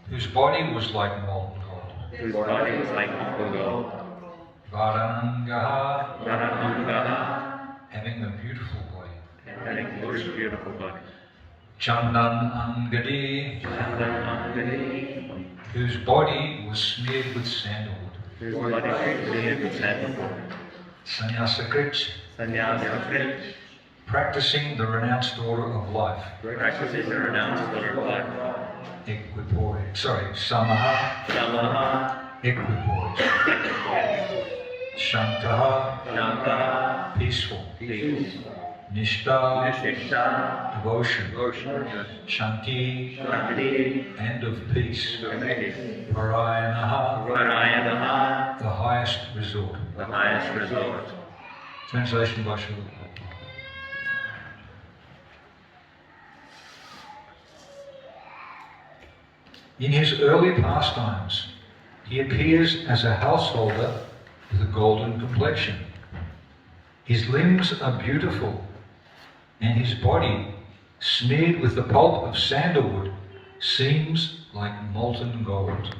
whose body was like molten gold. Varanangaha, having a beautiful body. Chandan Angadi, whose body was smeared with sandalwood. Sannyasa Krit, practicing the renounced order of life. Samaha, equipoise. Shantaha, peaceful. Nishta, devotion. Shanti, end of peace. Parayanaha, the highest resort. Translation by Srila Prabhupada. In his early pastimes, he appears as a householder with a golden complexion. His limbs are beautiful, and his body, smeared with the pulp of sandalwood, seems like molten gold.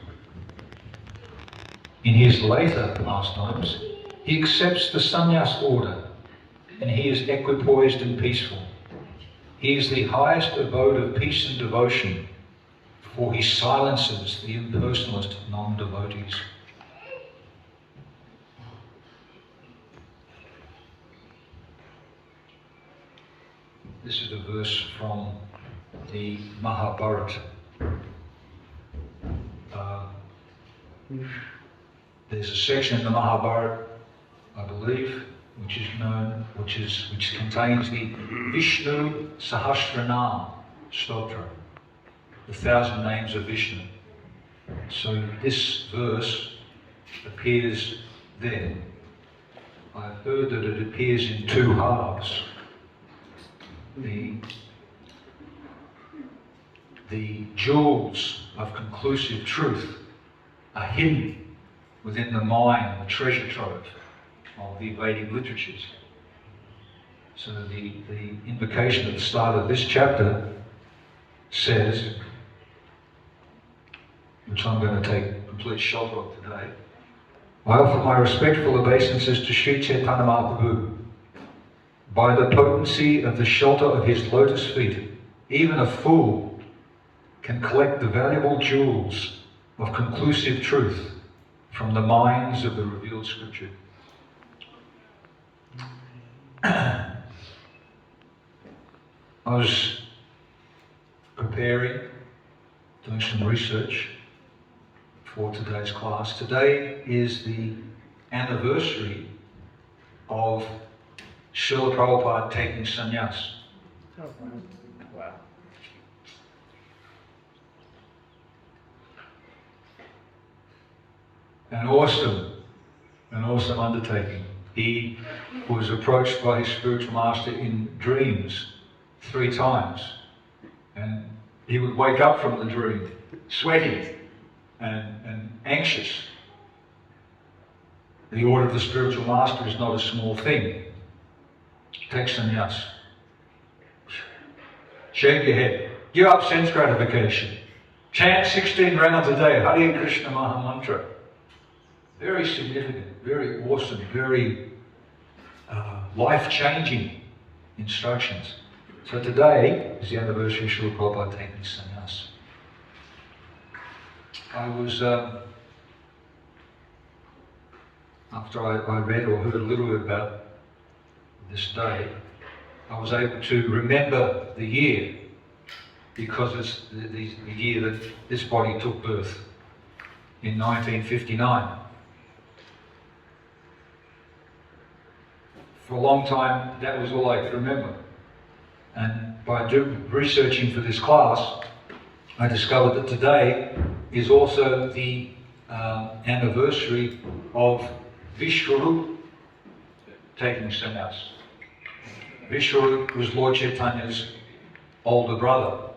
In his later pastimes, he accepts the sannyas order, and he is equipoised and peaceful. He is the highest abode of peace and devotion, for he silences the impersonalist non-devotees. This is a verse from the Mahabharata. There's a section in the Mahabharata, I believe, which contains the Vishnu Sahasranam Stotra, the 1,000 names of Vishnu. So this verse appears there. I've heard that it appears in two halves. The jewels of conclusive truth are hidden within the mine, the treasure trove of the Vedic literatures. So the invocation at the start of this chapter says, which I'm going to take complete shelter of today, I offer my respectful obeisances to Sri Chaitanya Mahaprabhu. By the potency of the shelter of his lotus feet, even a fool can collect the valuable jewels of conclusive truth from the mines of the revealed scripture. I was preparing, doing some research for today's class. Today is the anniversary of Srila Prabhupada taking sannyas. Oh, wow. An awesome undertaking. He was approached by his spiritual master in dreams 3 times, and he would wake up from the dream sweating and anxious. The order of the spiritual master is not a small thing. Take sannyas. Shake your head. Give up sense gratification. Chant 16 rounds a day, Hare Krishna Maha Mantra. Very significant, very awesome, very life-changing instructions. So today is the anniversary of Srila Prabhupada taking sannyas. I was, after I read or heard a little bit about this day, I was able to remember the year, because it's the year that this body took birth, in 1959. For a long time, that was all I could remember. And by researching for this class, I discovered that today is also the anniversary of Vishwarup taking sannyas. Vishwarup was Lord Chaitanya's older brother.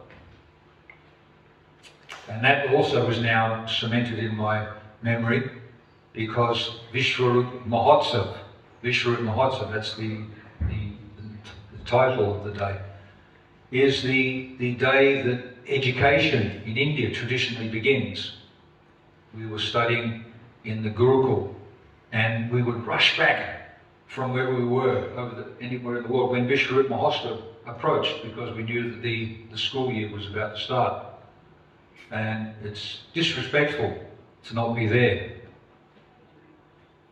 And that also was now cemented in my memory, because Vishwarup Mahotsav, that's the title of the day. is the day that education in India traditionally begins. We were studying in the Gurukul, and we would rush back from where we were anywhere in the world when Vishwarup Mahotsav approached, because we knew that the school year was about to start. And it's disrespectful to not be there.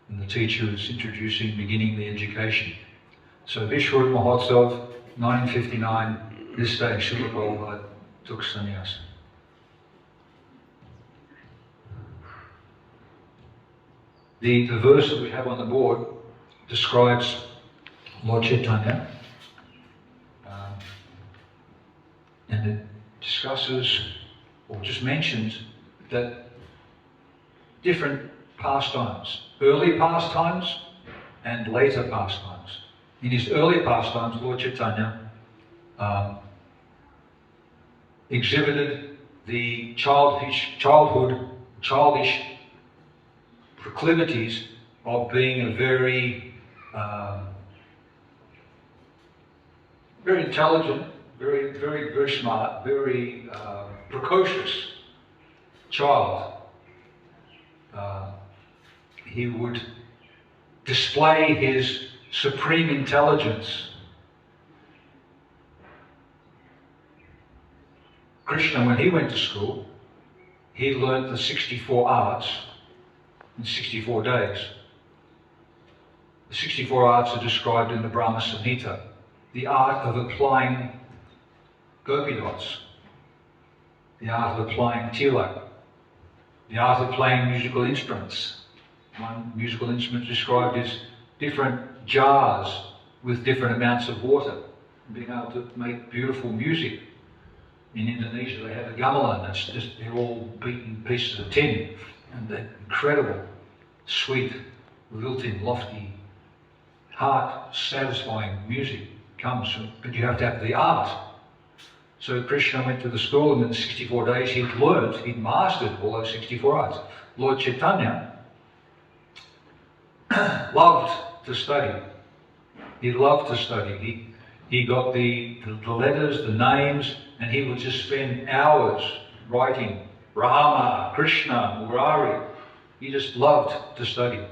And the teacher is beginning the education. So Vishwarup Mahotsav, 1959, this day Srila Prabhupada took sannyasa. The verse that we have on the board describes Lord Chaitanya, and it discusses or just mentions that different pastimes, early pastimes and later pastimes. In his early pastimes, Lord Chaitanya exhibited the childish proclivities of being a very intelligent, very smart, very precocious child. He would display his supreme intelligence. Krishna, when he went to school, he learnt the 64 arts in 64 days. The 64 arts are described in the Brahma Samhita. The art of applying gopi dots, the art of applying tilak, the art of playing musical instruments. One musical instrument described is different jars with different amounts of water, and being able to make beautiful music. In Indonesia they have a gamelan, they're all beaten pieces of tin, and they're incredible, sweet, lilting, lofty, heart-satisfying music comes from, but you have to have the art. So Krishna went to the school, and in 64 days he'd mastered all those 64 arts. Lord Chaitanya loved to study. He loved to study. He got the letters, the names, and he would just spend hours writing Rama, Krishna, Murari. He just loved to study.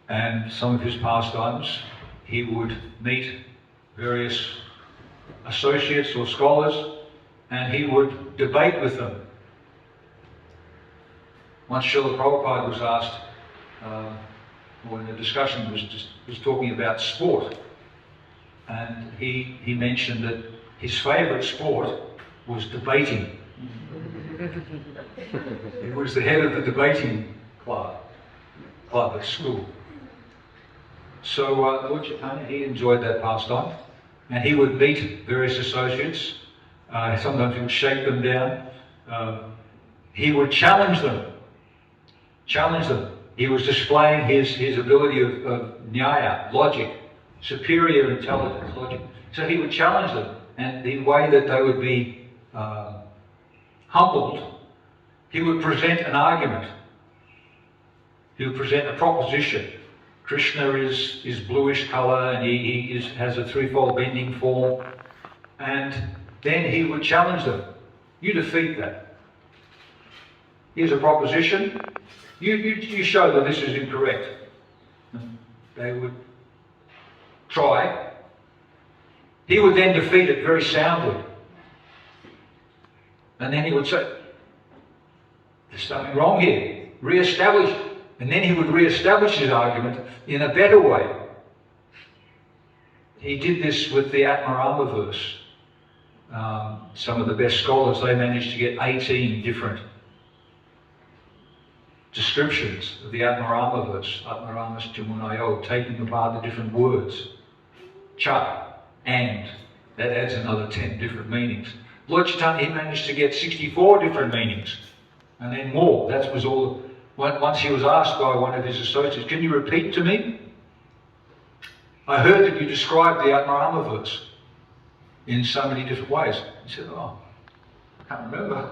And some of his pastimes, he would meet various associates or scholars, and he would debate with them. Once Srila Prabhupada was asked, when the discussion was talking about sport, and he mentioned that his favourite sport was debating. He was the head of the debating club at school. So Lord Chaitanya, he enjoyed that pastime, and he would meet various associates. Sometimes he would shake them down. He would challenge them. He was displaying his ability of nyaya, logic, superior intelligence, logic. So he would challenge them, and the way that they would be humbled, he would present an argument. He would present a proposition. Krishna is bluish colour, and he has a threefold bending form, and then he would challenge them. You defeat that. Here's a proposition. You show that this is incorrect. They would try. He would then defeat it very soundly. And then he would say, there's something wrong here. Re-establish it. And then he would re-establish his argument in a better way. He did this with the Atmarama verse. Some of the best scholars, they managed to get 18 different descriptions of the Atmarama verse, Atmaramas Jamunayo, taking apart the different words. Cha, and, that adds another 10 different meanings. Lord Chaitanya, he managed to get 64 different meanings, and then more. That was all. Once he was asked by one of his associates, can you repeat to me? I heard that you described the Atmarama verse in so many different ways. He said, oh, I can't remember.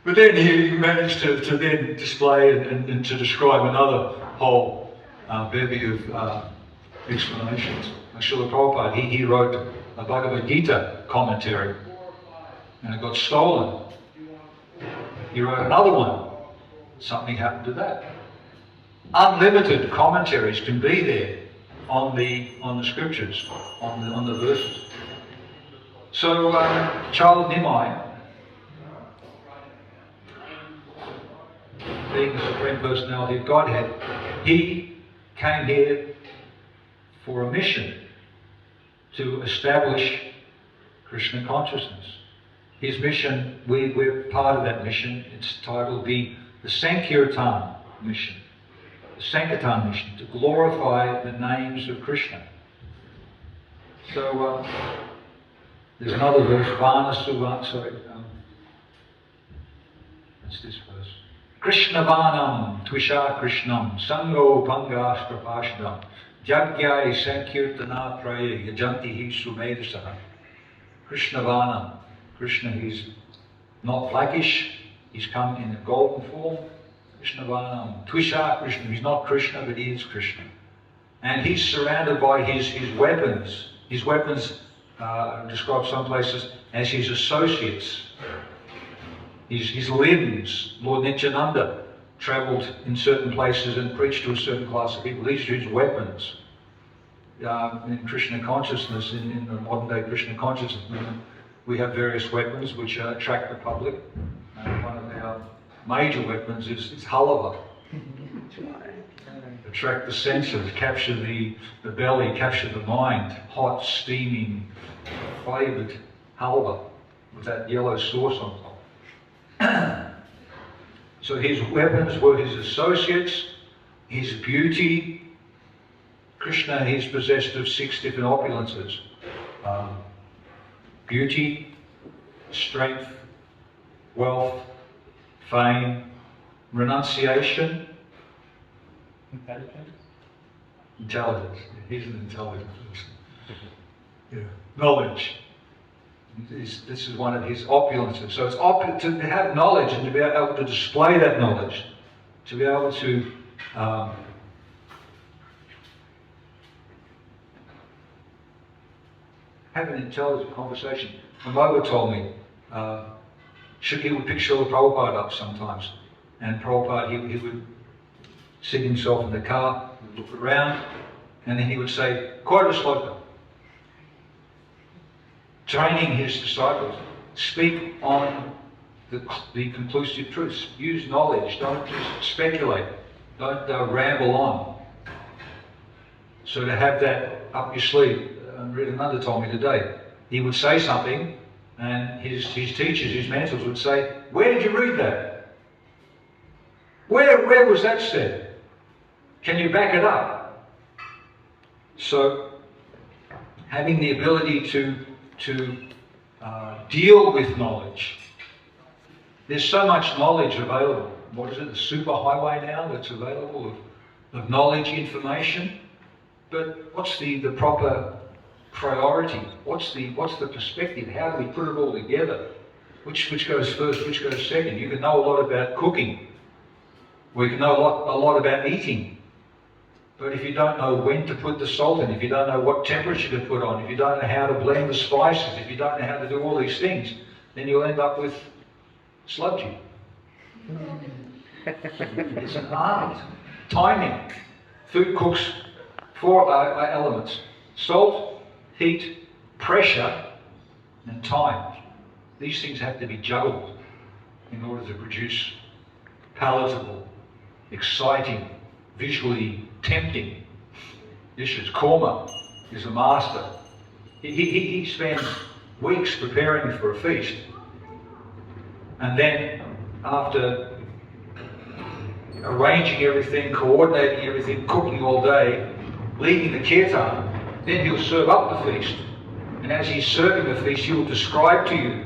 But then he managed to then display and to describe another whole bevy of explanations. Srila Prabhupada, he wrote a Bhagavad Gita commentary, and it got stolen. He wrote another one. Something happened to that. Unlimited commentaries can be there on the scriptures, on the verses. So, Child Nimai, being the Supreme Personality of Godhead, he came here for a mission to establish Krishna consciousness. His mission, we're part of that mission. It's titled the Sankirtan mission. The Sankirtan mission, to glorify the names of Krishna. So, there's another verse, Vana Suvan, sorry, that's this verse. Krishna Vanam Tvisha Krishnam Sango Pangastra Pashdam Jagyai Sankirtana Praye Yajantihi Sumedasana. Krishna Vanam. Krishna, he's not blackish, he's come in a golden form. Krishna Vanam Tvisha Krishna, he's not Krishna, but he is Krishna. And he's surrounded by his weapons. His weapons are described some places as his associates. His limbs. Lord Nityananda travelled in certain places and preached to a certain class of people. These are his weapons. In Krishna consciousness, in the modern day Krishna consciousness movement, we have various weapons which attract the public. One of our major weapons is halava. Attract the senses, capture the belly, capture the mind. Hot, steaming, flavoured halva with that yellow sauce on top. So his weapons were his associates, his beauty. Krishna, he's possessed of 6 different opulences. Beauty, strength, wealth, fame, renunciation, intelligence. He's an intelligent person. Yeah. Knowledge. This is one of his opulences. So it's to have knowledge and to be able to display that knowledge, to be able to have an intelligent conversation. My mother told me he would pick Srila Prabhupada up sometimes, and Prabhupada, he would sit himself in the car, look around, and then he would say, "Quote a sloka." Training his disciples, speak on the conclusive truths. Use knowledge. Don't just speculate. Don't ramble on. So to have that up your sleeve, Ridananda told me today, he would say something, and his teachers, his mentors would say, "Where did you read that? Where was that said? Can you back it up?" So having the ability to deal with knowledge. There's so much knowledge available. What is it, the super highway now that's available of knowledge, information? But what's the proper priority? What's the perspective? How do we put it all together? Which goes first, which goes second? You can know a lot about cooking, or you can know a lot about eating. But if you don't know when to put the salt in, if you don't know what temperature to put on, if you don't know how to blend the spices, if you don't know how to do all these things, then you'll end up with sludgy. It's an art. Timing. Food cooks 4 elements: salt, heat, pressure, and time. These things have to be juggled in order to produce palatable, exciting, visually tempting dishes. Korma is a master. He spends weeks preparing for a feast, and then after arranging everything, coordinating everything, cooking all day, leading the kirtan, then he'll serve up the feast. And as he's serving the feast, he'll describe to you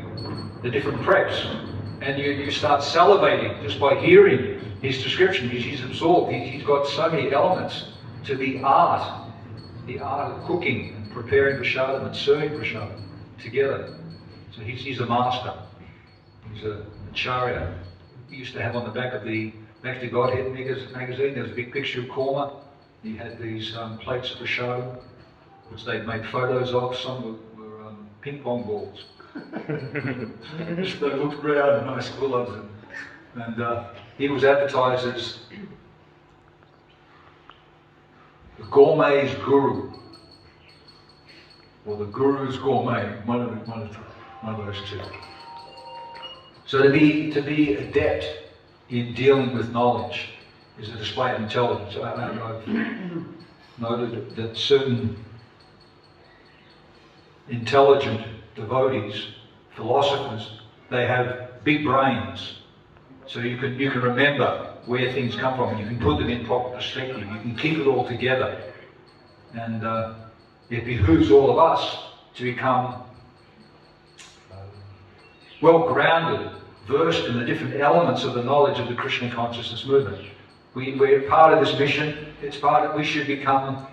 the different preps, and you start salivating just by hearing his description. He's absorbed. He's got so many elements to the art of cooking and preparing prasadam and serving prasadam together. So he's a master. He's a acharya. He used to have on the back of the Back to Godhead magazine, there was a big picture of Korma. He had these plates of prasadam, which they'd made photos of. Some were ping pong balls. Just they looked round, nice gloves, and he was advertised as the gourmet's guru, or the guru's gourmet, one of those two. So to be adept in dealing with knowledge is a display of intelligence. I've noted that certain intelligent devotees, philosophers, they have big brains. So you can remember where things come from, and you can put them in proper perspective, you can keep it all together. And it behooves all of us to become well-grounded, versed in the different elements of the knowledge of the Krishna consciousness movement. We're part of this mission. We should become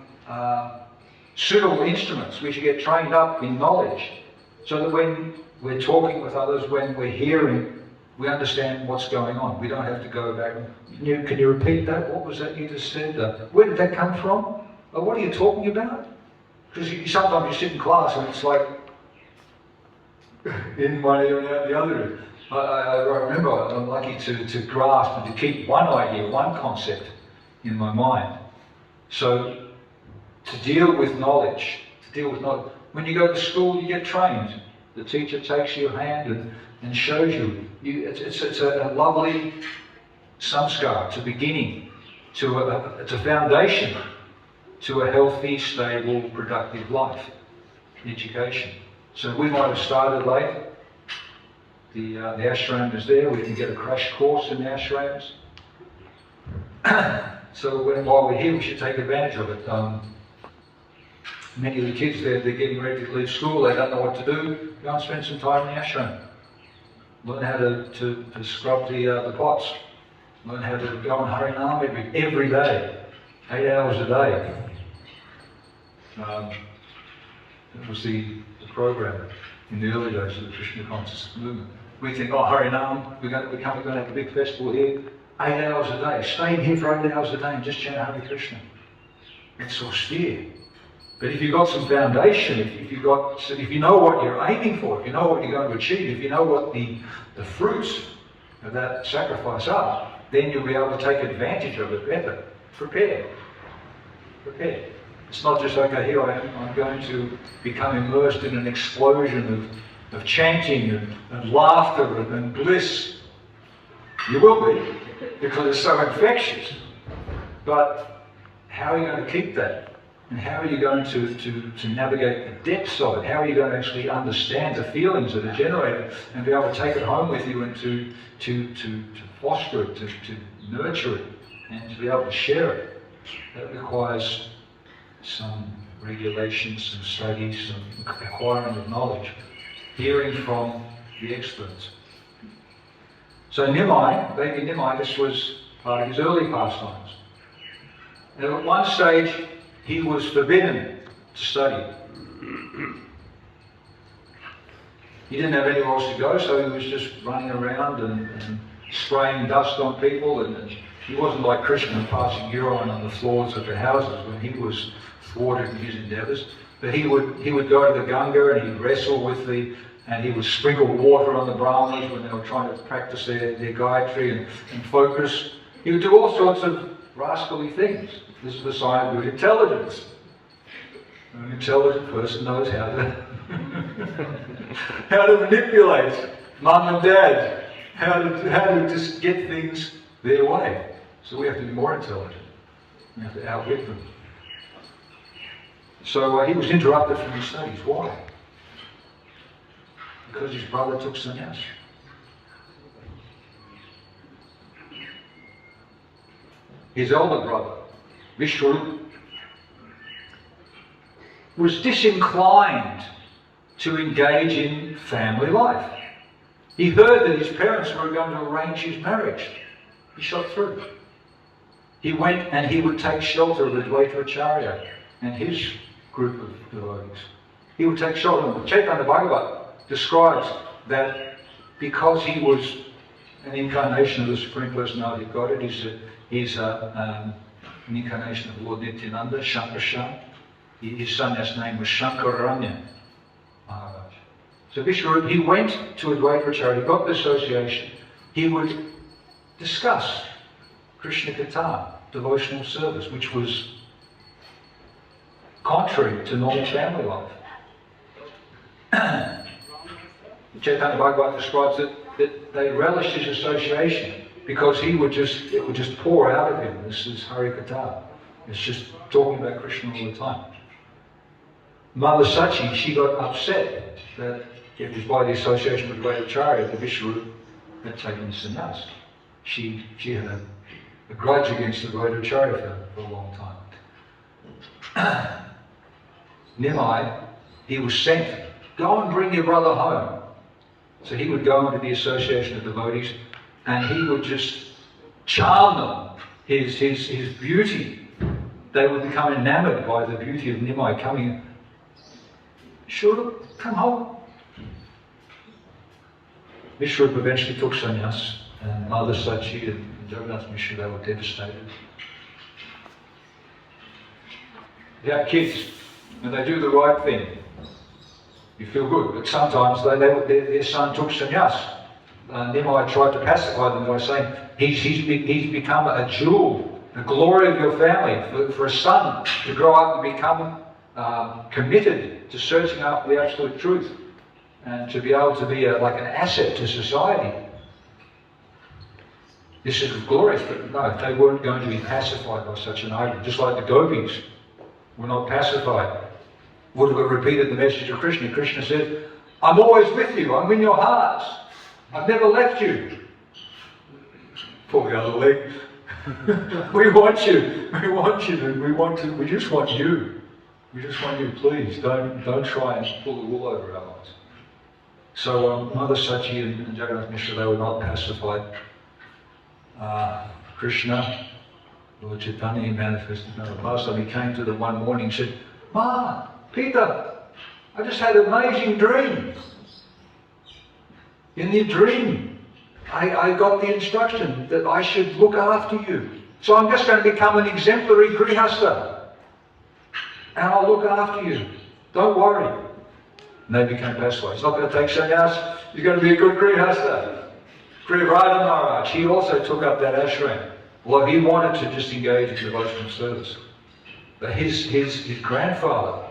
suitable instruments. We should get trained up in knowledge, so that when we're talking with others, when we're hearing, we understand what's going on. We don't have to go back. Can you repeat that? What was that you just said? Where did that come from? What are you talking about? Because sometimes you sit in class and it's like in one ear and out the other ear. I remember I'm lucky to grasp and to keep one idea, one concept in my mind. So to deal with knowledge, when you go to school, you get trained. The teacher takes your hand and shows you. It's a lovely samskar. It's a beginning. It's a foundation to a healthy, stable, productive life. Education. So we might have started late. The ashram is there. We can get a crash course in the ashrams. So while we're here, we should take advantage of it. Many of the kids, they're getting ready to leave school. They don't know what to do. Go and spend some time in the ashram. Learn how to scrub the pots. Learn how to go on Harinam every day, 8 hours a day. That was the program in the early days of the Krishna consciousness movement. We think, Harinam, we're going to have a big festival here, 8 hours a day. Stay in here for 8 hours a day and just chant Hare Krishna. It's austere. But if you've got some foundation, if you know what you're aiming for, if you know what you're going to achieve, if you know what the fruits of that sacrifice are, then you'll be able to take advantage of it better. Prepare. It's not just, okay, here I am, I'm going to become immersed in an explosion of chanting and laughter and bliss. You will be, because it's so infectious. But how are you going to keep that? And how are you going to navigate the depths of it? How are you going to actually understand the feelings that are generated and be able to take it home with you and to foster it, to nurture it, and to be able to share it? That requires some regulation, some studies, some acquiring of knowledge, hearing from the experts. So Nimai, baby Nimai, this was part of his early pastimes. And at one stage, he was forbidden to study. He didn't have anywhere else to go, so he was just running around and spraying dust on people. And he wasn't like Krishna passing urine on the floors of the houses when he was thwarted in his endeavours. But he would go to the Ganga and he'd wrestle with and he would sprinkle water on the Brahmanas when they were trying to practice their Gayatri and focus. He would do all sorts of rascally things. This is the sign of good intelligence. An intelligent person knows how to manipulate mum and dad, how to just get things their way. So we have to be more intelligent. We have to outwit them. So he was interrupted from his studies. Why? Because his brother took sannyasa. His elder brother, Vishnu, was disinclined to engage in family life. He heard that his parents were going to arrange his marriage. He shot through. He went and he would take shelter of Advaita Acharya and his group of devotees. He would take shelter. Chaitanya Bhagavat describes that because he was an incarnation of the Supreme Personality of Godhead, he's an incarnation of Lord Nityananda, Shankarshan. His sannyas name was Shankaranya Maharaj. So Vishnu, he went to Advaita Acharya, he got the association, he would discuss Krishna Katha, devotional service, which was contrary to normal family life. Chaitanya Bhagavat describes that they relished his association because it would just pour out of him. This is Hari Katha. It's just talking about Krishna all the time. Mother Sachi, she got upset that it was by the association with Advaita that Vishnu had taken sannyas. She had a grudge against Advaita for a long time. Nimai, he was sent, go and bring your brother home. So he would go into the association of devotees and he would just charm them, his beauty. They would become enamored by the beauty of Nimai coming. Sure, come home. Vishrup eventually took sannyas, and Mother Sachi and Jagannath Mishra, they were devastated. They have kids, and they do the right thing. You feel good, but sometimes their son took sannyas. Nimai tried to pacify them by saying, he's become a jewel, the glory of your family, for a son to grow up and become committed to searching after the absolute truth and to be able to be like an asset to society. This is glorious, but no, they weren't going to be pacified by such an argument. Just like the gopis were not pacified. Would have repeated the message of Krishna. Krishna said, I'm always with you, I'm in your hearts. I've never left you. Pull the other leg. We want you. We just want you. We just want you, please. Don't try and pull the wool over our eyes. So Mother Sachi and Jagannath Mishra, they were not pacified. Krishna, Lord Chaitanya, he manifested another pastime. He came to them one morning and said, Ma, Peter, I just had an amazing dream. In the dream, I got the instruction that I should look after you. So I'm just going to become an exemplary grihasta. And I'll look after you. Don't worry. And they became pacified. He's not going to take sannyas. He's going to be a good grihasta. Priyavrata Maharaj, he also took up that ashram. Well, he wanted to just engage in devotional service. But his grandfather,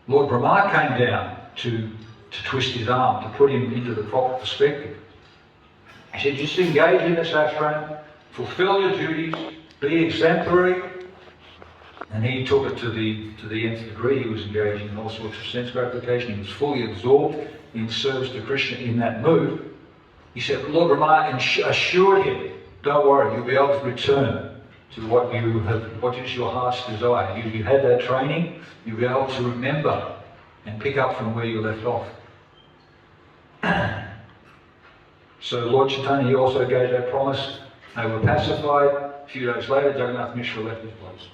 Lord Brahma, came down to twist his arm, to put him into the proper perspective. He said, just engage in this ashram, fulfill your duties, be exemplary. And he took it to the nth degree. He was engaging in all sorts of sense gratification. He was fully absorbed in service to Krishna in that mood. He said, Lord Brahma assured him, don't worry, you'll be able to return to what is your heart's desire. You had that training, you'll be able to remember and pick up from where you left off. So Lord Chaitanya, he also gave that promise. They were pacified. A few days later, Jagannath Mishra left his place.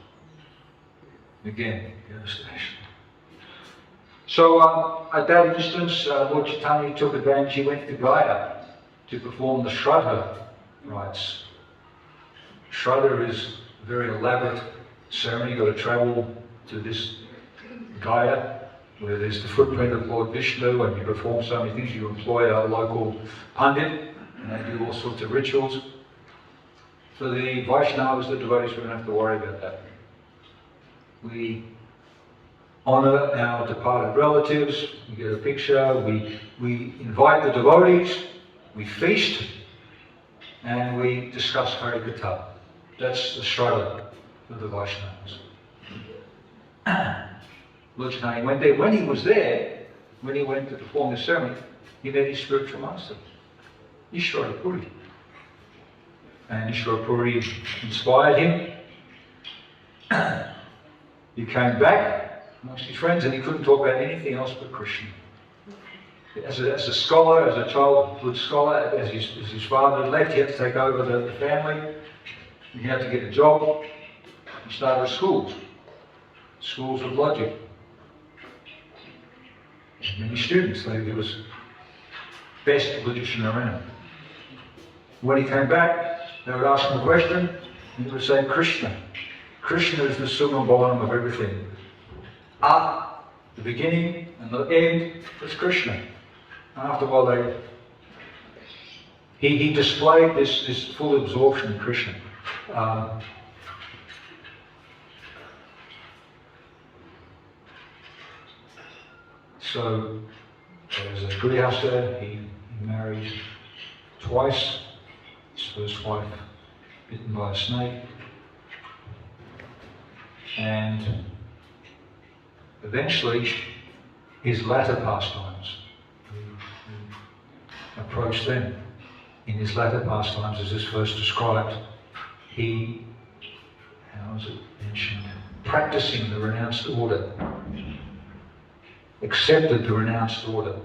Again, devastation. So at that instance, Lord Chaitanya took advantage. He went to Gaya to perform the Shraddha rites. Shraddha is a very elaborate ceremony. You've got to travel to this Gaya, where there's the footprint of Lord Vishnu, and you perform so many things. You employ a local pandit, and they do all sorts of rituals. For the Vaishnavas, the devotees, we don't have to worry about that. We honour our departed relatives, we get a picture, we invite the devotees, we feast, and we discuss Hari Katha. That's the Shraddha for the Vaishnavas. Lord Chaitanya went there. When he was there, when he went to perform the ceremony, he met his spiritual master, Ishvara Puri. And Ishvara Puri inspired him. He came back amongst his friends and he couldn't talk about anything else but Krishna. As a scholar, as a childhood scholar, as his father had left, he had to take over the family. He had to get a job. He started schools of logic. Many students, he was best logician around. When he came back, they would ask him a question, and he would say, Krishna. Krishna is the sum and bottom of everything. The beginning and the end is Krishna. After a while, he displayed this full absorption in Krishna. So, as a grihastha, he married twice. His first wife bitten by a snake, and eventually his latter pastimes. He approached them. In his latter pastimes, as is first described, he, how is it mentioned, practicing the renounced order, accepted the renounced order.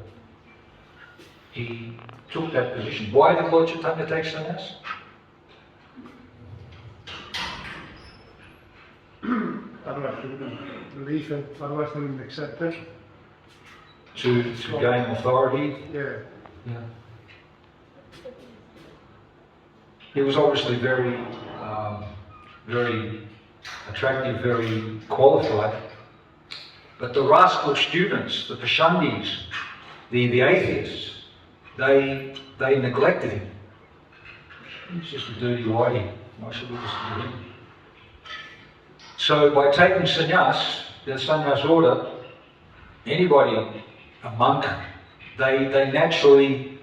He took that position. Why did Lord Chaitanya take sannyas? Otherwise, they wouldn't believe it. Otherwise, they wouldn't accept it. To gain authority. Yeah. Yeah. He was obviously very, very attractive, very qualified. But the rascal students, the pashandis, the atheists, they neglected him. He's just a dirty whitey. Why should we listen to him? So by taking sannyas, the sannyas order, anybody, a monk, they naturally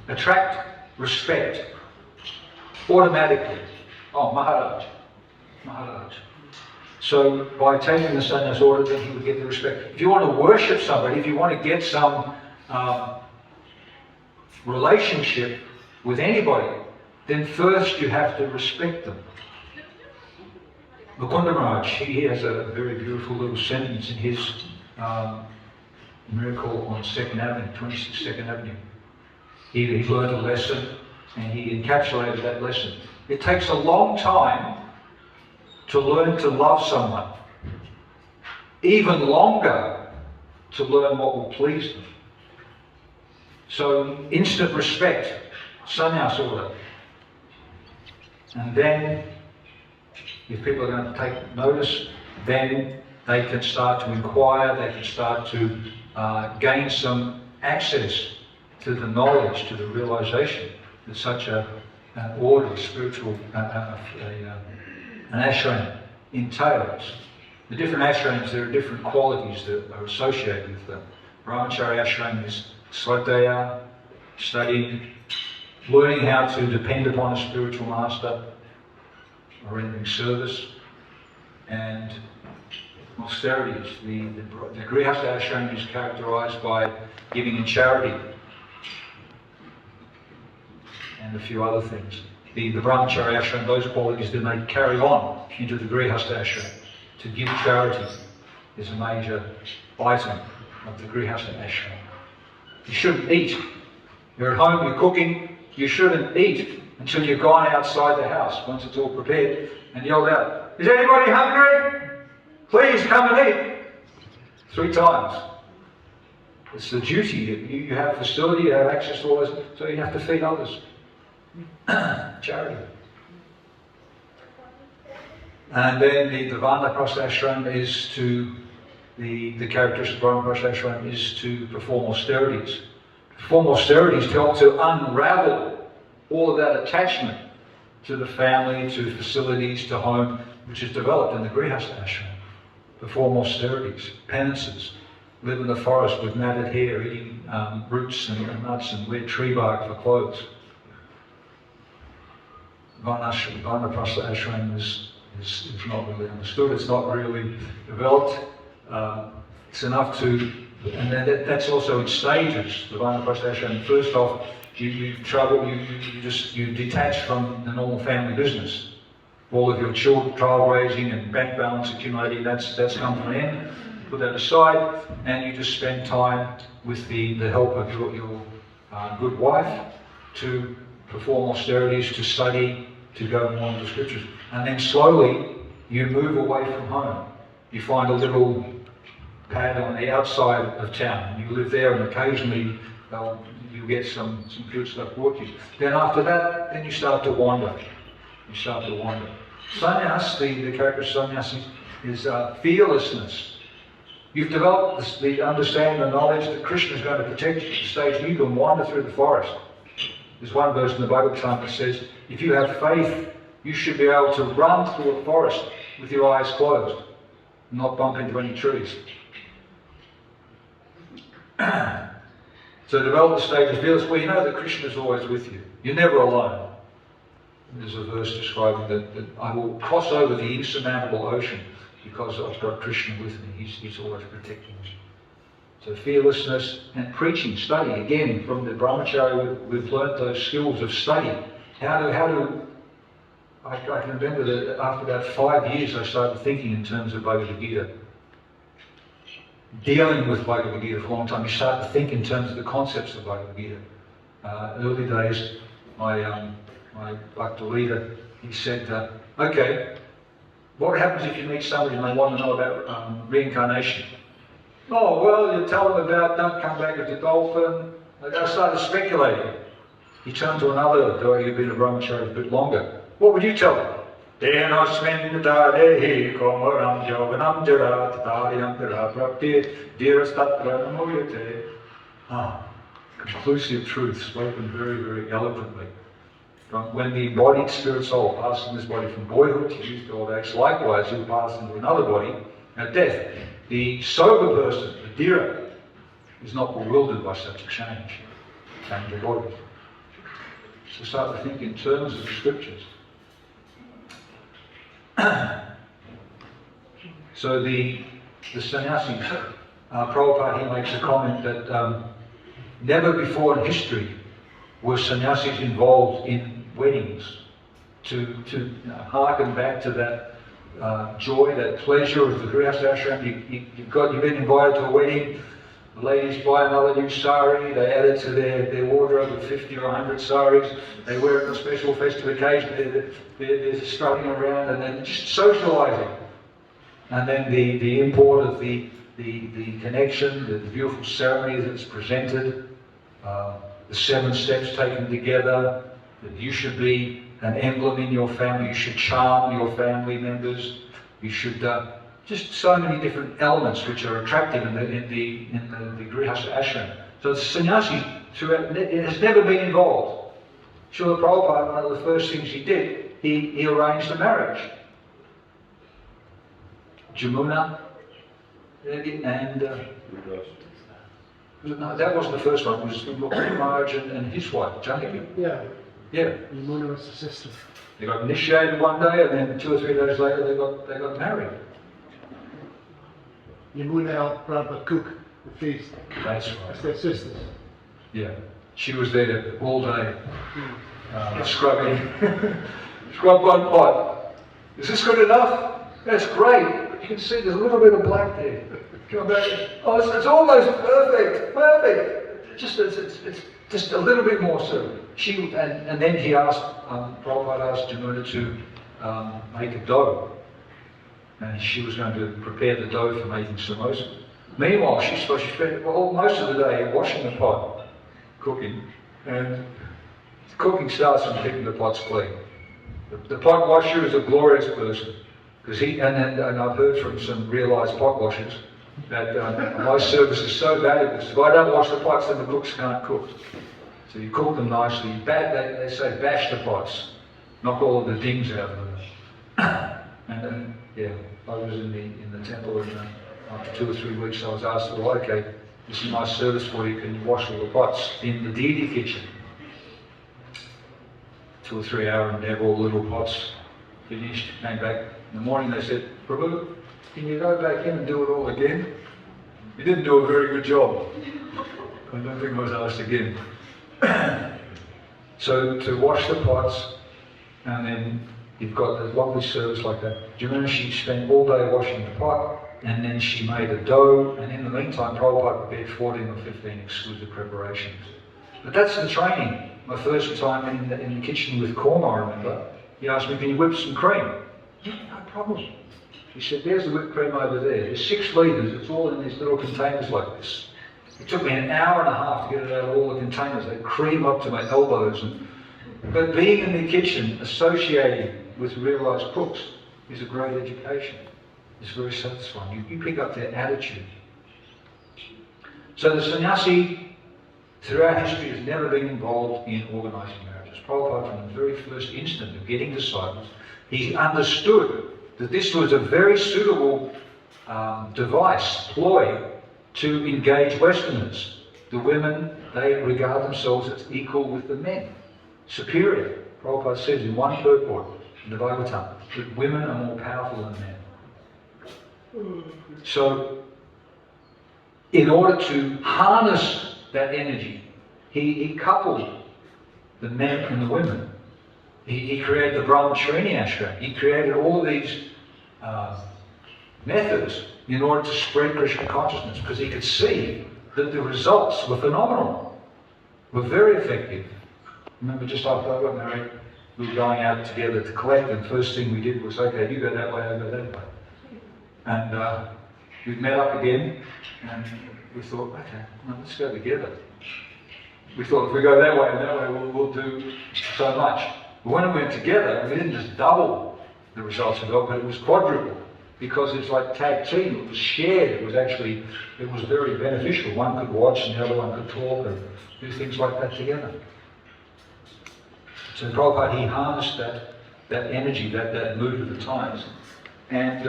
attract respect automatically. Oh, Maharaj. So by taking the sannyas order, then he would get the respect. If you want to worship somebody, if you want to get some relationship with anybody, then first you have to respect them. Mukunda Maharaj, he has a very beautiful little sentence in his miracle on 2nd Avenue, 26 2nd Avenue. He learned a lesson and he encapsulated that lesson. It takes a long time to learn to love someone. Even longer to learn what will please them. So instant respect, sannyas order. And then, if people are going to take notice, then they can start to inquire, they can start to gain some access to the knowledge, to the realization that such an order, spiritual, an ashram entails. The different ashrams, there are different qualities that are associated with them. Brahmacharya ashram is swadhyaya, studying, learning how to depend upon a spiritual master, or rendering service, and austerities. The grihastha ashram is characterized by giving in charity and a few other things. The brahmacharya ashram, those qualities, then they carry on into the grihastha ashram. To give charity is a major item of the grihastha ashram. You shouldn't eat. You're at home, you're cooking, you shouldn't eat until you've gone outside the house, once it's all prepared, and yelled out, "Is anybody hungry? Please come and eat." 3 times. It's the duty. You have facility, you have access to all this, so you have to feed others. Charity. And then the Vanaprastha ashram is to, the characteristic of Vanaprastha ashram is to perform austerities. Perform austerities to help to unravel all of that attachment to the family, to facilities, to home, which is developed in the grihastha ashram. Perform austerities, penances, live in the forest with matted hair, eating roots and nuts, and wear tree bark for clothes. Vanaprastha ashram is not really understood, it's not really developed. It's enough to, and that's also in stages. The Vanaprastha ashram, first off, you detach from the normal family business. All of your child raising and bank balance accumulating, that's come to an end. Put that aside, and you just spend time with the help of your good wife to perform austerities, to study, to go more into the scriptures. And then slowly you move away from home. You find a little pad on the outside of town. You live there, and occasionally you get some good stuff brought to you. Then after that, then you start to wander. Sannyas, the character of sannyas is fearlessness. You've developed the understanding and knowledge that Krishna is going to protect you to the stage you can wander through the forest. There's one verse in the Bhagavatam that says, if you have faith, you should be able to run through a forest with your eyes closed, and not bump into any trees. So develop the stage of fearless where you know that Krishna is always with you. You're never alone. There's a verse describing that I will cross over the insurmountable ocean because I've got Krishna with me. He's always protecting me. So fearlessness and preaching, study. Again, from the brahmachari, we've learnt those skills of study. I can remember that after about 5 years I started thinking in terms of Bhagavad Gita. Dealing with Bhagavad Gita for a long time, you start to think in terms of the concepts of Bhagavad Gita. Early days, my Adi-lila, he said, okay, what happens if you meet somebody and they want to know about reincarnation? Oh, well, you tell them about don't come back as a dolphin. I started speculating. He turned to another guy who'd been a brahmachari a bit longer. What would you tell them? Conclusive truth, spoken very, very eloquently. When the embodied spirit soul passes in this body from boyhood to youth to old age, likewise you'll pass into another body at death. The sober person, the dhira, is not bewildered by such a change in the body. So start to think in terms of the scriptures. So the sannyasis, Prabhupada, he makes a comment that never before in history were sannyasis involved in weddings to harken back to that joy, that pleasure of the Grihastha ashram. You've been invited to a wedding, the ladies buy another new sari, they add it to their wardrobe of 50 or 100 saris, they wear it on a special festive occasion, they're strutting around and they're just socialising. And then the import of the connection, the beautiful ceremony that's presented, the 7 steps taken together, that you should be an emblem in your family, you should charm your family members, you should just so many different elements which are attractive in the Grihastha ashram. So the sannyasi it has never been involved. Srila Prabhupada, one of the first things he did, he arranged a marriage. Jamuna and no, that wasn't the first one. It was Maharaj and his wife, Janaki. Yeah. Yeah. Yamuna was the sister. They got initiated one day, and then 2 or 3 days later they got married. Yamuna helped Prabhupada cook the feast. That's right. That's their sisters. Yeah. She was there all day, scrubbing. Scrub one pot. Is this good enough? That's great. You can see there's a little bit of black there. Come back. Oh, it's almost perfect. Perfect. It's just a little bit more so. And then he asked, Prabhupada asked Jamuna to make a dough. And she was going to prepare the dough for making samosa. Meanwhile, she spent most of the day washing the pot, cooking. And cooking starts from keeping the pots clean. The pot washer is a glorious person. Because and I've heard from some realised pot washers that my service is so valuable. If I don't wash the pots, then the cooks can't cook. So you cook them nicely. They say bash the pots, knock all of the dings out of them. And yeah, I was in the temple, and after 2 or 3 weeks, I was asked, well, okay, this is my service for you. Can you wash all the pots in the deity kitchen? 2 or 3 hour endeavour, all the little pots finished. Came back in the morning. They said, Prabhu, can you go back in and do it all again? You didn't do a very good job. I don't think I was asked again. So to wash the pots, and then you've got the lovely service like that. Do you remember she spent all day washing the pot, and then she made a dough, and in the meantime Prabhupada prepared 14 or 15 exquisite preparations. But that's the training. My first time in the kitchen with Korma, I remember, he asked me, can you whip some cream? Yeah, no problem. He said, there's the whipped cream over there. There's 6 litres, it's all in these little containers like this. It took me an hour and a half to get it out of all the containers. They cream up to my elbows. But being in the kitchen, associating with realised cooks, is a great education. It's very satisfying. You pick up their attitude. So the sannyasi, throughout history, has never been involved in organising marriages. Prabhupada, from the very first instant of getting disciples, he understood that this was a very suitable device, ploy, to engage Westerners. The women, they regard themselves as equal with the men, superior. Prabhupada says in one purport in the Bhagavatam that women are more powerful than men. So, in order to harness that energy, he coupled the men and the women. He created the Brahmacharini ashram. He created all of these methods in order to spread Krishna consciousness, because he could see that the results were phenomenal, were very effective. Remember, just after I got married, we were going out together to collect, and the first thing we did was, okay, you go that way, I go that way. And we met up again, and we thought, okay, well, let's go together. We thought if we go that way and that way, we'll do so much. But when we went together, we didn't just double the results we got, but it was quadruple. Because it's like tag team, it was shared, it was very beneficial. One could watch and the other one could talk and do things like that together. So Prabhupada, he harnessed that energy, that mood of the times. And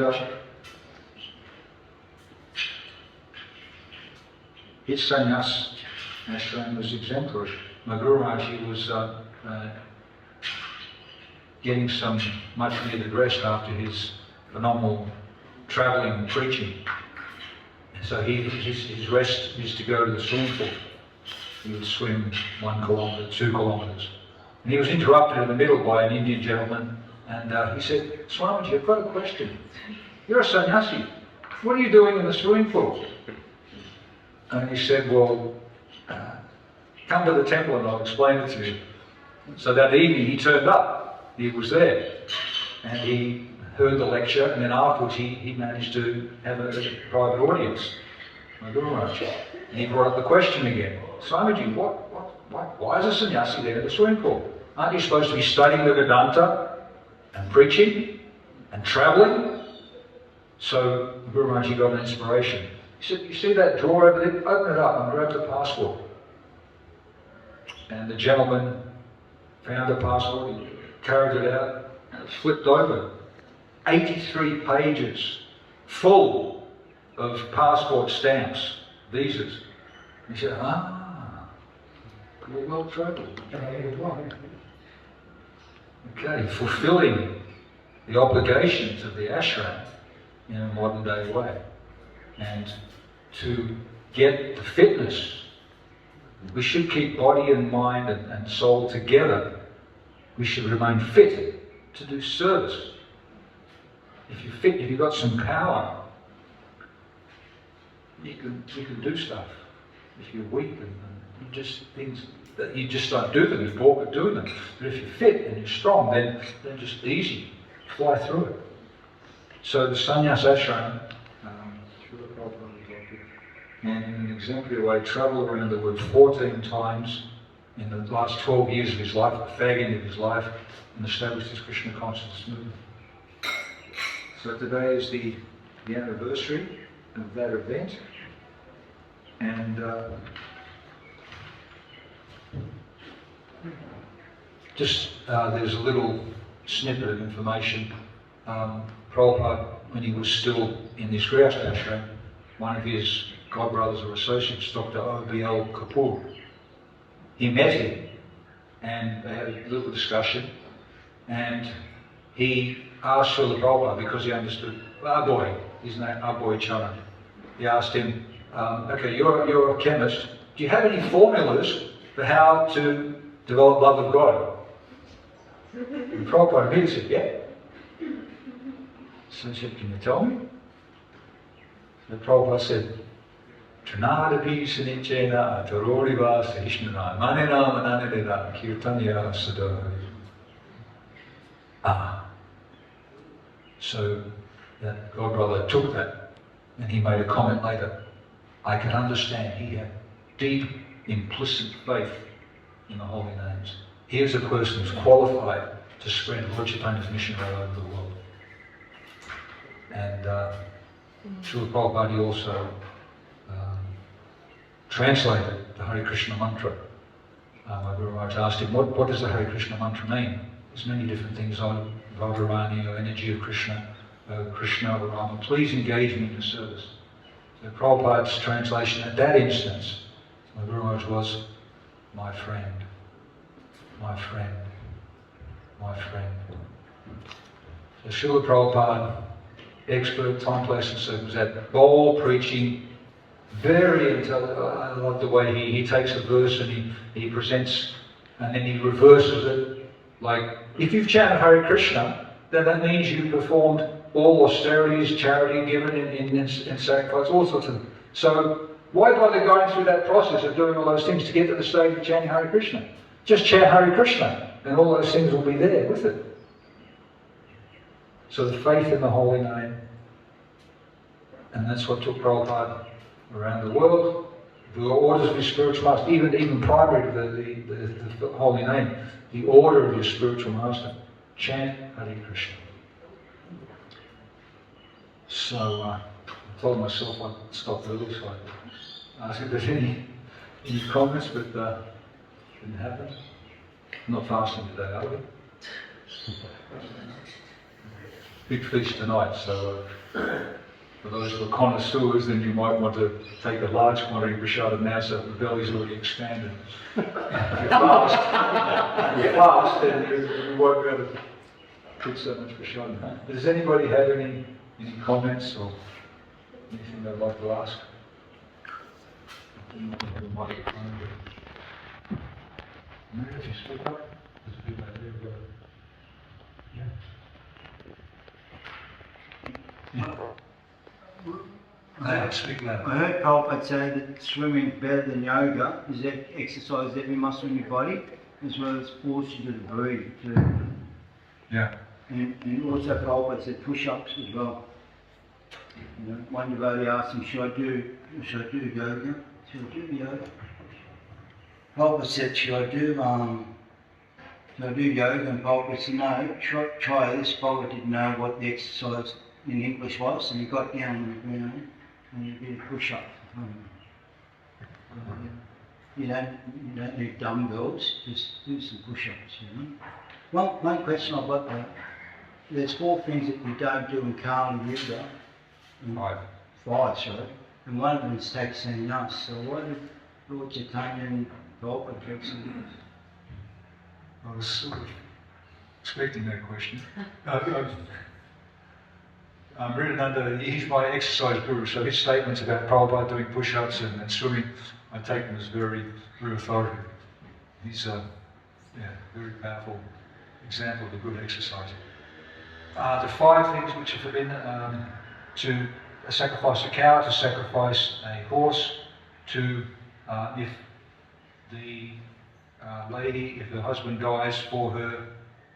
his sannyas ashram was exemplary. My Guru Maharaj, he was getting some much needed rest after his phenomenal travelling and preaching. So his rest is to go to the swimming pool. He would swim 1 kilometre, 2 kilometres. And he was interrupted in the middle by an Indian gentleman, and he said, Swamiji, I've got a question. You're a sannyasi. What are you doing in the swimming pool? And he said, well, come to the temple and I'll explain it to you. So that evening he turned up. He was there. And he heard the lecture, and then afterwards he managed to have a private audience, my Guru Maharaj. And he brought up the question again. Swamiji, why is a sannyasi there at the swimming pool? Aren't you supposed to be studying the Vedanta and preaching and travelling? So Guru Maharaj got an inspiration. He said, you see that drawer over there? Open it up and grab the passport. And the gentleman found the passport, he carried it out, and it flipped open. 83 pages full of passport stamps, visas. He said, you're well travelled. Okay, fulfilling the obligations of the ashram in a modern day way. And to get the fitness, we should keep body and mind and soul together. We should remain fit to do service. If you're fit, if you've got some power, you can do stuff. If you're weak and you just things that you just don't do them, you balk at doing them. But if you're fit and you're strong, then just easy, fly through it. So the sannyas ashram, Srila Prabhupada, and in an exemplary way, travelled around the world 14 times in the last 12 years of his life, the fag end of his life, and established his Krishna consciousness movement. So today is the anniversary of that event, and there's a little snippet of information. Prabhupada, when he was still in this Grihastha ashram, one of his godbrothers or associates, Dr. O.B.L. Kapoor, he met him and they had a little discussion, and he asked Srila Prabhupada, because he understood, Aboy, his name, Aboy Charan. He asked him, okay, you're a chemist, do you have any formulas for how to develop love of God? And Prabhupada immediately said, yeah. So he said, can you tell me? So Prabhupada said, Trinadapi Sanichena Taroriva Sahishnana Manena Mananeda Kirtanya Sadari. So that godbrother took that and he made a comment later. I can understand he had deep implicit faith in the holy names. Here's a person who's qualified to spread Lord Chaitanya's mission right over the world. And Srila Prabhupada also translated the Hare Krishna mantra. My Guru Maharaj asked him, what does the Hare Krishna mantra mean? There's many different things on it, Radharani or energy of Krishna, Krishna or Rama, please engage me in the service. So Prabhupada's translation at that instance, my Guru Maharaj was, my friend, my friend, my friend. So Srila Prabhupada, expert, time, place and circumstance, bold preaching, very intelligent. I love the way he takes a verse and he presents and then he reverses it. Like, if you've chanted Hare Krishna, then that means you've performed all austerities, charity, given in sacrifice, all sorts of them. So why bother going through that process of doing all those things to get to the stage of chanting Hare Krishna? Just chant Hare Krishna and all those things will be there with it. So the faith in the holy name, and that's what took Prabhupada around the world. The orders of your spiritual master, even primary to the holy name, the order of your spiritual master, chant Hare Krishna. So I told myself I'd stop early, so I asked if there's any comments, but didn't happen. I'm not fasting today, are we? Big feast tonight, so for those who are connoisseurs, then you might want to take a large quantity of prasad now so the belly's already expanded. If you fast, then you won't be able to put so much prasad. Does anybody have any comments or anything they'd like to ask? If you speak up, there's people out there. Yeah. Speak loud. I heard Prabhupada say that swimming is better than yoga. Is that exercise every muscle in your body, as well as forces you to breathe too? Yeah. And also Prabhupada said push-ups as well. You know, one devotee asked him, should I do yoga? Should I do yoga? Prabhupada said, should I do yoga? And Prabhupada said, no, try this. Prabhupada didn't know what the exercise in English was, and he got down on the ground and he did a push-up. You don't need dumbbells, just do some push-ups, you know. One question I've got there, there's 4 things that you don't do in Kali Yuga. 5, sorry. And one of them is take sannyas. So why did Lord Chaitanya and Prabhupada take sannyas? I was sort of expecting that question. I'm written under, he's my exercise guru, so his statements about Prabhupada doing push-ups and swimming, I take them as very, very authoritative. He's a very powerful example of a good exercise. The 5 things which are forbidden, to sacrifice a cow, to sacrifice a horse, to, if the lady, if her husband dies, for her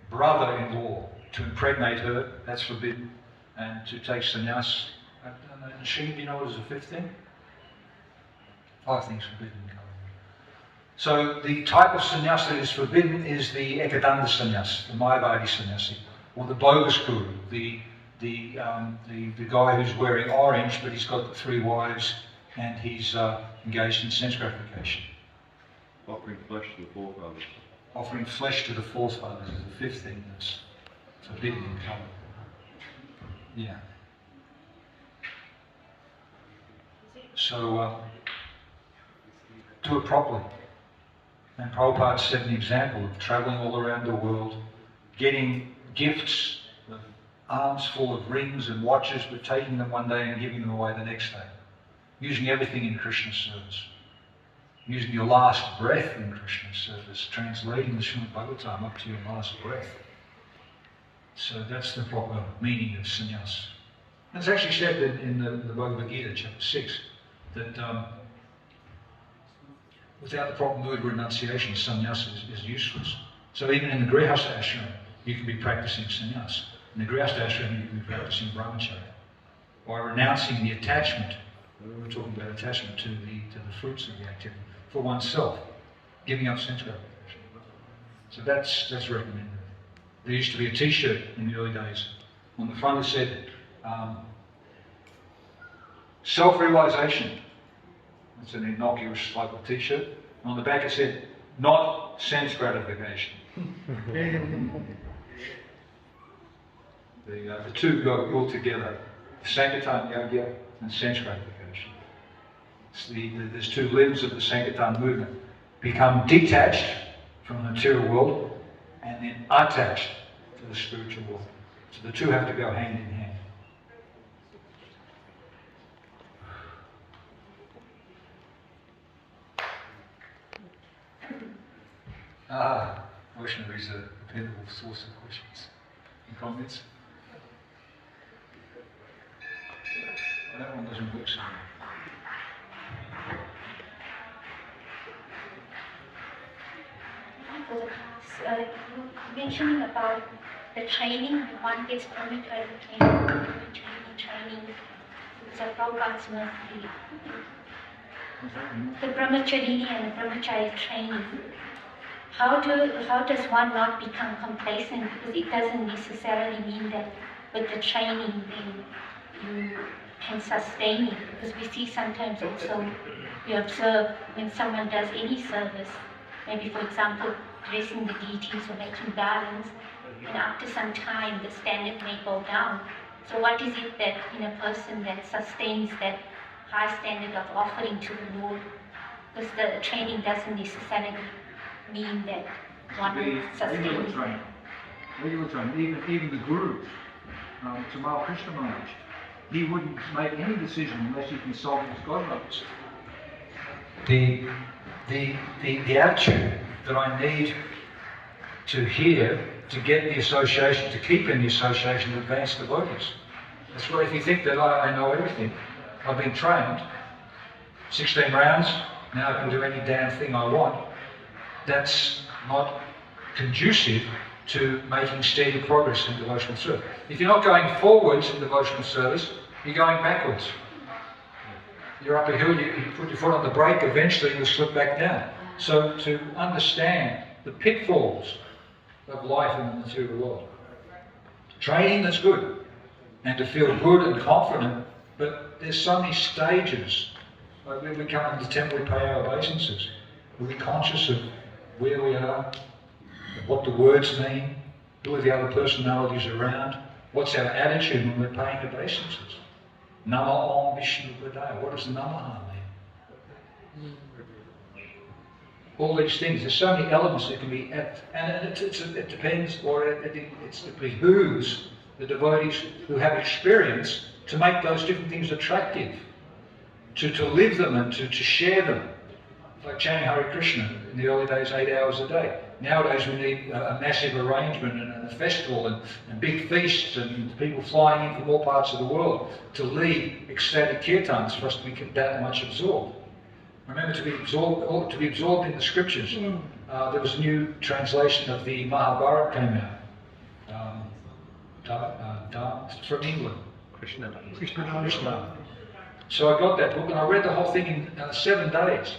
brother-in-law to impregnate her, that's forbidden. And to take sannyas. Sheen, do you know what is the 5th thing? 5 things forbidden. So the type of sannyas that is forbidden is the ekadanda sannyas, the Mayavadi sannyasi, or the bogus guru, the guy who's wearing orange but he's got 3 wives and he's engaged in sense gratification. Offering flesh to the forefathers. Offering flesh to the forefathers is the 5th thing that's forbidden in Kali. Yeah. So, do it properly. And Prabhupada set an example of travelling all around the world, getting gifts, arms full of rings and watches, but taking them one day and giving them away the next day. Using everything in Krishna's service. Using your last breath in Krishna's service, translating the Srimad Bhagavatam up to your last breath. So that's the proper meaning of sannyas. And it's actually said that in the Bhagavad Gita, chapter 6, that without the proper mood renunciation, sannyas is useless. So even in the grihastha ashram, you can be practicing sannyas. In the grihastha ashram, you can be practicing brahmacharya. By renouncing the attachment, we're talking about attachment to the fruits of the activity, for oneself, giving up sense gratification. So that's recommended. There used to be a t-shirt in the early days. On the front it said, self-realization. It's an innocuous type of t-shirt. On the back it said, not sense gratification. The two go all together. Sankirtan Yoga and sense gratification. There's two limbs of the Sankirtan movement. Become detached from the material world and then attached to the spiritual world. So the two have to go hand in hand. Vaishnav is a dependable source of questions and comments. That one doesn't work so well. For the class, you mentioning about the training, one gets training, so Prabhupada's mercy. The brahmacharya and the brahmachari training. How does one not become complacent? Because it doesn't necessarily mean that with the training then you can sustain it. Because we see sometimes also, we observe when someone does any service, maybe for example, dressing the deities or making garlands, and after some time the standard may go down. So what is it that in a person that sustains that high standard of offering to the Lord? Because the training doesn't necessarily mean that one sustains. Regular training. Even the Guru, Tamal Krishna Maharaj, he wouldn't make any decision unless he consulted his godmothers. The attitude that I need to hear to get the association, to keep in the association of advanced devotees. That's why if you think that I know everything, I've been trained, 16 rounds, now I can do any damn thing I want, that's not conducive to making steady progress in devotional service. If you're not going forwards in devotional service, you're going backwards. You're up a hill, you put your foot on the brake, eventually you'll slip back down. So to understand the pitfalls of life in the material world, training that's good, and to feel good and confident, but there's so many stages. Like when we come into the temple, we pay our obeisances. Are we conscious of where we are, what the words mean, who are the other personalities around, what's our attitude when we're paying obeisances? Nama Om Vishnu Padaya. What does Namaha mean? All these things, there's so many elements that can be, and it depends, or it behooves the devotees who have experience to make those different things attractive, to live them and to share them. Like chanting Hare Krishna in the early days, 8 hours a day. Nowadays we need a massive arrangement and a festival and big feasts and people flying in from all parts of the world to lead ecstatic kirtans for us to be that much absorbed. Remember, to be absorbed in the scriptures. There was a new translation of the Mahabharata came out from England. Krishna. So I got that book and I read the whole thing in 7 days.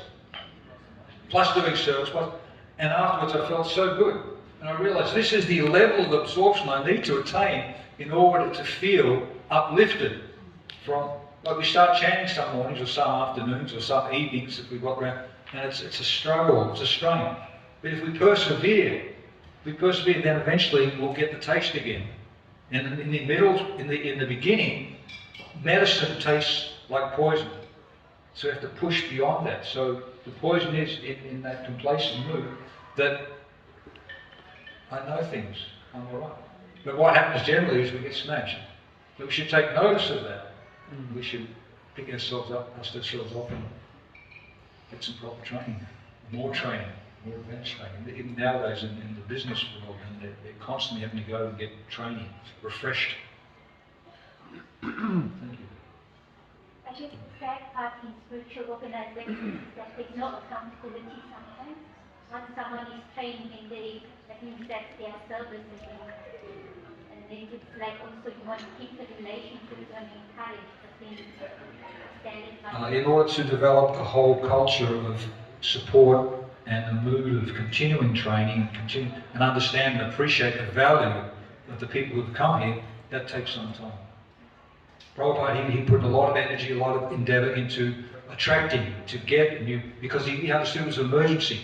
Plus doing service, and afterwards I felt so good. And I realized this is the level of absorption I need to attain in order to feel uplifted from, like we start chanting some mornings or some afternoons or some evenings if we got around, and it's a struggle, it's a strain. But if we persevere, then eventually we'll get the taste again. And in the middle, in the beginning, medicine tastes like poison. So we have to push beyond that. So the poison is in that complacent mood that I know things, I'm all right. But what happens generally is we get snatched. But we should take notice of that. We should pick ourselves up, dust ourselves off and get some proper training, more advanced training. Even nowadays in the business world, and they're constantly having to go and get training, refreshed. Thank you. I think the sad part in spiritual organizations is that there's no accountability sometimes. Once someone is trained in that means that's their service again. And then it's like also you want to keep the relationship, you want to encourage the things. In order to develop a whole culture of support and a mood of continuing training and understand and appreciate the value of the people who've come here, that takes some time. Prabhupada, he put a lot of energy, a lot of endeavor into attracting, to get new, because he understood it was an emergency,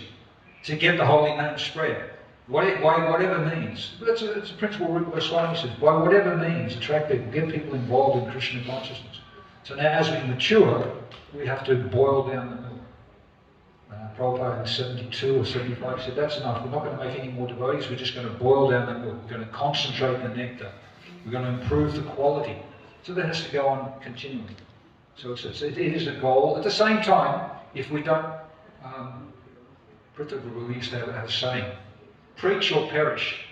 to get the holy name spread. Whatever means. It's a principle Rupa Goswami says, by whatever means, attract people, get people involved in Krishna consciousness. So now as we mature, we have to boil down the milk. Prabhupada in 72 or 75 said, that's enough, we're not going to make any more devotees, we're just going to boil down the milk, we're going to concentrate the nectar, we're going to improve the quality. So that has to go on continually. So it is a goal. At the same time, if we don't, Prabhupada used to have a saying, preach or perish.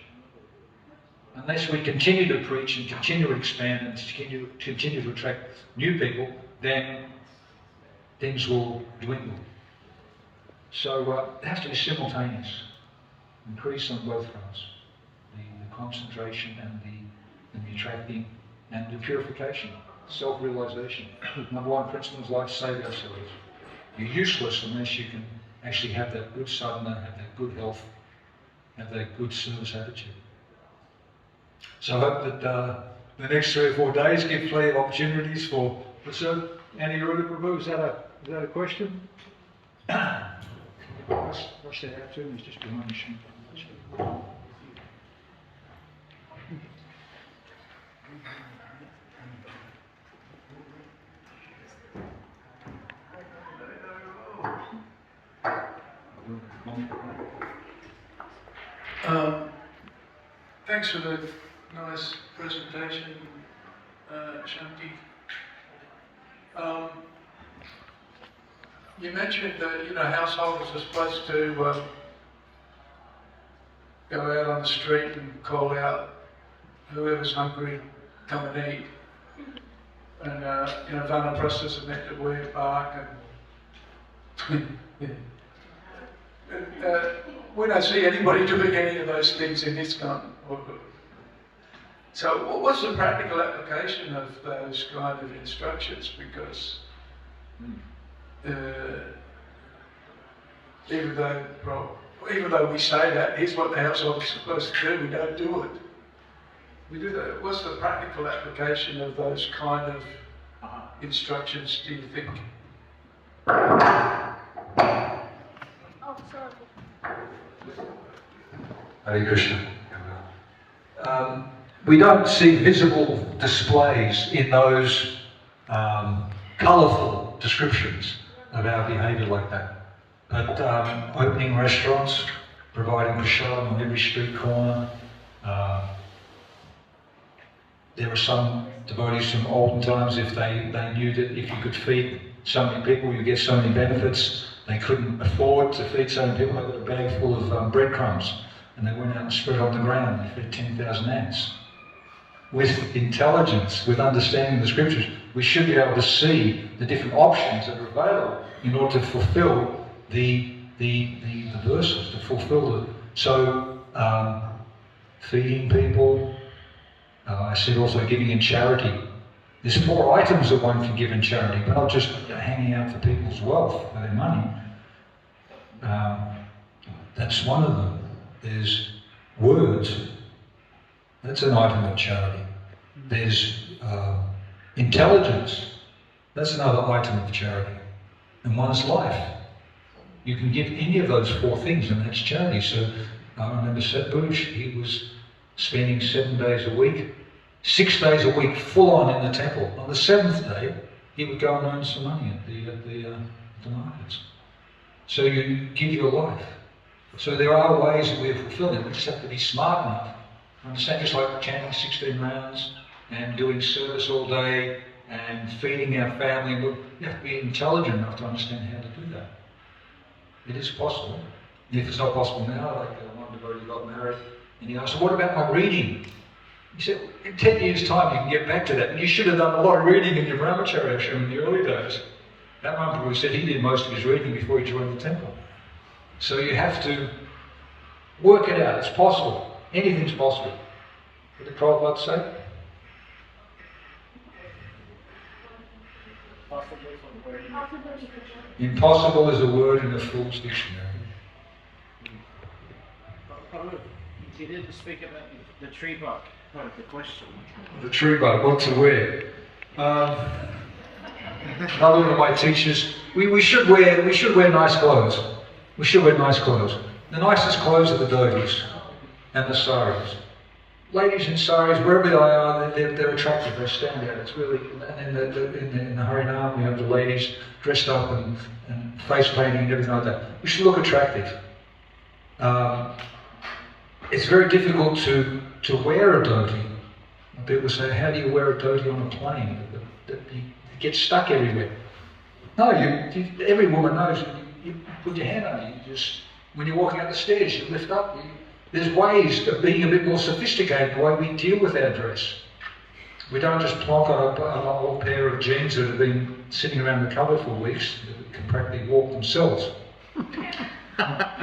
Unless we continue to preach and continue to expand and continue to attract new people, then things will dwindle. So it has to be simultaneous. Increase on both fronts. The concentration and the attracting and the purification, self-realization. Number one principle is life, save ourselves. You're useless unless you can actually have that good sadhana, have that good health, have that good service attitude. So I hope that the next 3 or 4 days give plenty of opportunities for so Adi-lila Prabhu, is that a question? Rush that out to him, he's just behind the machine. Thanks for the nice presentation, Shanti. You mentioned that householders are supposed to go out on the street and call out whoever's hungry, come and eat. And Vanaprastha is meant to wear bark and we don't see anybody doing any of those things in ISKCON. So what's the practical application of those kind of instructions? Because even though we say that, here's what the household is supposed to do, we don't do it. We do that. What's the practical application of those kind of instructions, do you think? Hare Krishna. We don't see visible displays in those colourful descriptions of our behaviour like that. But opening restaurants, providing prasadam on every street corner. There were some devotees from olden times, if they knew that if you could feed so many people, you get so many benefits. They couldn't afford to feed so many people. They got a bag full of breadcrumbs, and they went out and spread it on the ground. They fed 10,000 ants. With intelligence, with understanding the scriptures, we should be able to see the different options that are available in order to fulfill the verses, to fulfill it. So, feeding people, I said also giving in charity. There's 4 items that one can give in charity, but not just hanging out for people's wealth, for their money. That's one of them. There's words. That's an item of charity. There's intelligence. That's another item of charity. And one's life. You can give any of those 4 things, and that's charity. So I remember Satbush, he was spending 7 days a week, 6 days a week, full on in the temple. On the 7th day, he would go and earn some money at the markets. So you give your life. So there are ways that we're fulfilling. We just have to be smart enough. Understand, just like chanting 16 rounds and doing service all day and feeding our family. You have to be intelligent enough to understand how to do that. It is possible. If it's not possible now, like one devotee got married, and he asked, what about my reading? He said, in 10 years' time you can get back to that. And you should have done a lot of reading in your brahmacharya ashram in the early days. That Mahaprabhu said he did most of his reading before he joined the temple. So you have to work it out. It's possible. Anything's possible. What did Prabhupada say? Impossible is a word in a fool's dictionary. You didn't speak about the tree bark part of the question. The tree bark, what's a word? Another one of my teachers, we should wear nice clothes. We should wear nice clothes. The nicest clothes are the dhotis and the saris. Ladies in saris, wherever they are, they're attractive, they stand out. It's really, and in the Harinam, we have the ladies dressed up and face painting and everything like that. We should look attractive. It's very difficult to wear a dhoti. People say, how do you wear a dhoti on a plane? You get stuck everywhere. No, every woman knows. You put your hand on it. You just, when you're walking up the stairs, you lift up. There's ways of being a bit more sophisticated the way we deal with our dress. We don't just plonk on an old pair of jeans that have been sitting around the cupboard for weeks, that can practically walk themselves.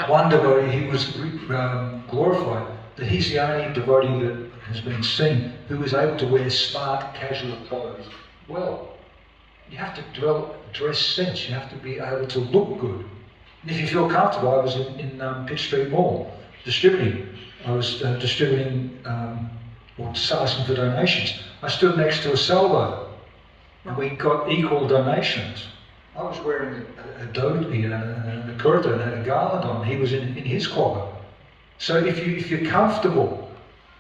One devotee, he was glorified that he's the only devotee that has been seen who is able to wear smart, casual clothes well. You have to develop a dress sense. You have to be able to look good. And if you feel comfortable, I was in Pitt Street Mall distributing. I was distributing or asking for donations. I stood next to a salvo and we got equal donations. I was wearing a dhoti and a kurta and had a garland on. He was in his clothes. So if you're comfortable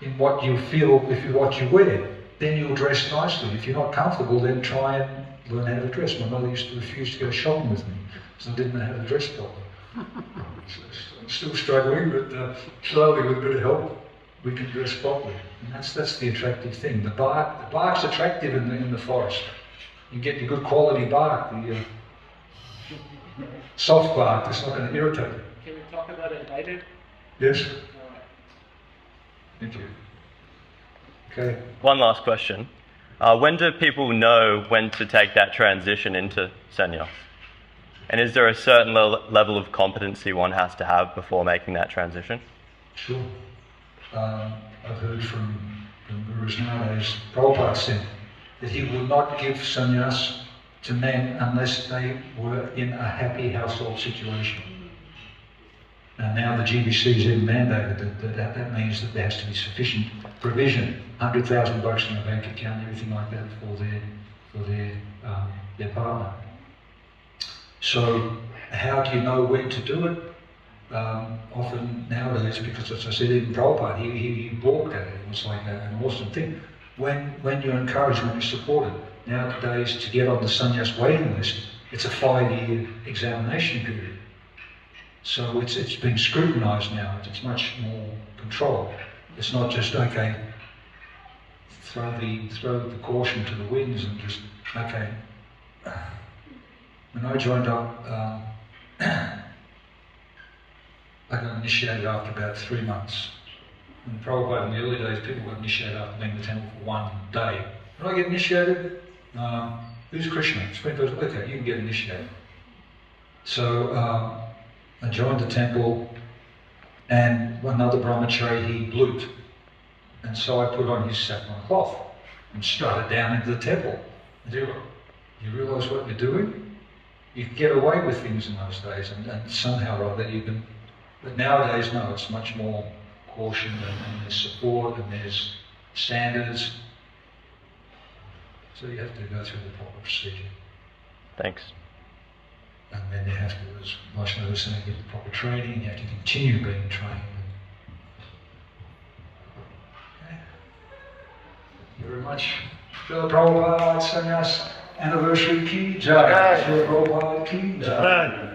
in what you feel, what you wear, then you'll dress nicely. If you're not comfortable, then try and learn how to dress. My mother used to refuse to go shopping with me because I didn't know how to dress properly. I'm still struggling, but slowly with a bit of help, we can dress properly. And that's the attractive thing. The bark's attractive in the forest. You get your good quality bark, the soft bark that's not going to irritate you. Can we talk about it later? Yes? All right. Thank you. Okay. One last question. When do people know when to take that transition into sannyas? And is there a certain level of competency one has to have before making that transition? Sure. I've heard from gurus nowadays, Prabhupada said that he would not give sannyas to men unless they were in a happy household situation. And now the GBC has even mandated that means that there has to be sufficient provision, $100,000 in a bank account, everything like that for their partner. So how do you know when to do it? Often nowadays, because as I said, even Prabhupada, he balked at it. It was like an awesome thing. When you're encouraged, when you're supported. Nowadays, to get on the sannyas waiting list, it's a 5-year examination period. So it's being scrutinised now. It's much more controlled. It's not just, okay, throw the caution to the winds and just, okay. When I joined up, I got initiated after about 3 months. And Prabhupada in the early days, people got initiated after being in the temple for 1 day. When I get initiated, who's Krishna? Okay, you can get initiated. So I joined the temple, and another brahmachari, he blooped. And so I put on his saffron cloth and strutted down into the temple. And you realise what you're doing? You could get away with things in those days, and somehow or other you can. But nowadays, no, it's much more caution, and there's support, and there's standards. So you have to go through the proper procedure. Thanks. And then you have to, as Vaishnava was saying, get the proper training, you have to continue being trained. Okay. Thank you very much. Srila Prabhupada Sannyas Anniversary Ki Jai. Srila Prabhupada Ki Jai.